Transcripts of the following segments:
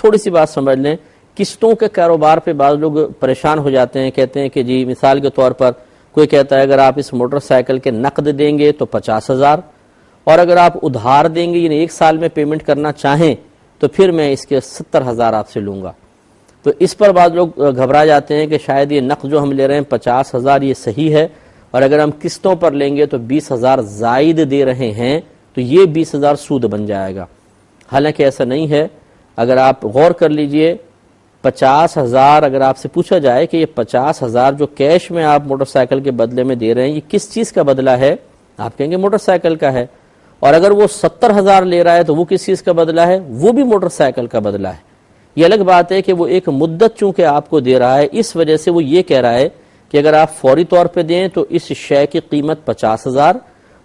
تھوڑی سی بات سمجھ لیں، قسطوں کے کاروبار پہ بعض لوگ پریشان ہو جاتے ہیں، کہتے ہیں کہ جی مثال کے طور پر کوئی کہتا ہے اگر آپ اس موٹر سائیکل کے نقد دیں گے تو 50,000، اور اگر آپ ادھار دیں گے یعنی 1 سال میں پیمنٹ کرنا چاہیں تو پھر میں اس کے 70,000 آپ سے لوں گا۔ تو اس پر بعض لوگ گھبرا جاتے ہیں کہ شاید یہ نقد جو ہم لے رہے ہیں 50,000 یہ صحیح ہے، اور اگر ہم قسطوں پر لیں گے تو 20,000 زائد دے رہے ہیں تو یہ 20,000 سود بن جائے گا۔ حالانکہ ایسا نہیں ہے۔ اگر آپ غور کر لیجئے، 50,000 اگر آپ سے پوچھا جائے کہ یہ 50,000 جو کیش میں آپ موٹر سائیکل کے بدلے میں دے رہے ہیں یہ کس چیز کا بدلہ ہے، آپ کہیں گے موٹر سائیکل کا ہے۔ اور اگر وہ 70,000 لے رہا ہے تو وہ کس چیز کا بدلہ ہے، وہ بھی موٹر سائیکل کا بدلہ ہے۔ یہ الگ بات ہے کہ وہ ایک مدت چونکہ آپ کو دے رہا ہے، اس وجہ سے وہ یہ کہہ رہا ہے کہ اگر آپ فوری طور پہ دیں تو اس شے کی قیمت 50,000،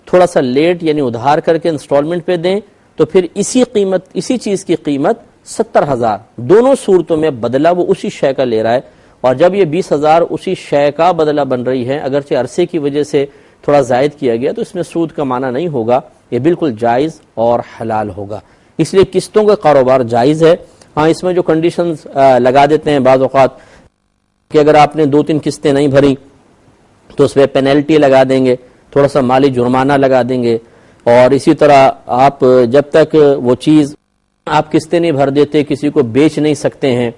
تھوڑا سا لیٹ یعنی ادھار کر کے انسٹالمنٹ پہ دیں تو پھر اسی چیز کی قیمت 70,000۔ دونوں صورتوں میں بدلہ وہ اسی شے کا لے رہا ہے، اور جب یہ 20,000 اسی شے کا بدلہ بن رہی ہے، اگرچہ عرصے کی وجہ سے تھوڑا زائد کیا گیا تو اس میں سود کا معنی نہیں ہوگا، یہ بالکل جائز اور حلال ہوگا۔ اس لیے قسطوں کا کاروبار جائز ہے۔ ہاں اس میں جو کنڈیشنز لگا دیتے ہیں بعض اوقات کہ اگر آپ نے 2-3 قسطیں نہیں بھری تو اس پہ پینلٹی لگا دیں گے، تھوڑا سا مالی جرمانہ لگا دیں گے، اور اسی طرح آپ جب تک وہ چیز آپ قسطیں نہیں بھر دیتے کسی کو بیچ نہیں سکتے ہیں،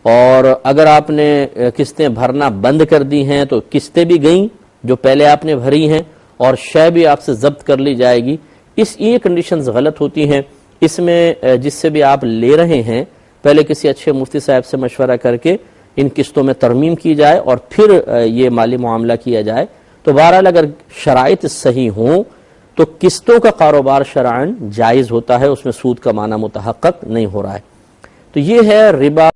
اور اگر آپ نے قسطیں بھرنا بند کر دی ہیں تو قسطیں بھی گئیں جو پہلے آپ نے بھری ہیں اور شے بھی آپ سے ضبط کر لی جائے گی۔ یہ کنڈیشنز غلط ہوتی ہیں۔ اس میں جس سے بھی آپ لے رہے ہیں پہلے کسی اچھے مفتی صاحب سے مشورہ کر کے ان قسطوں میں ترمیم کی جائے اور پھر یہ مالی معاملہ کیا جائے۔ تو بہرحال اگر شرائط صحیح ہوں تو قسطوں کا کاروبار شرعاً جائز ہوتا ہے، اس میں سود کا معنی متحقق نہیں ہو رہا ہے۔ تو یہ ہے ربا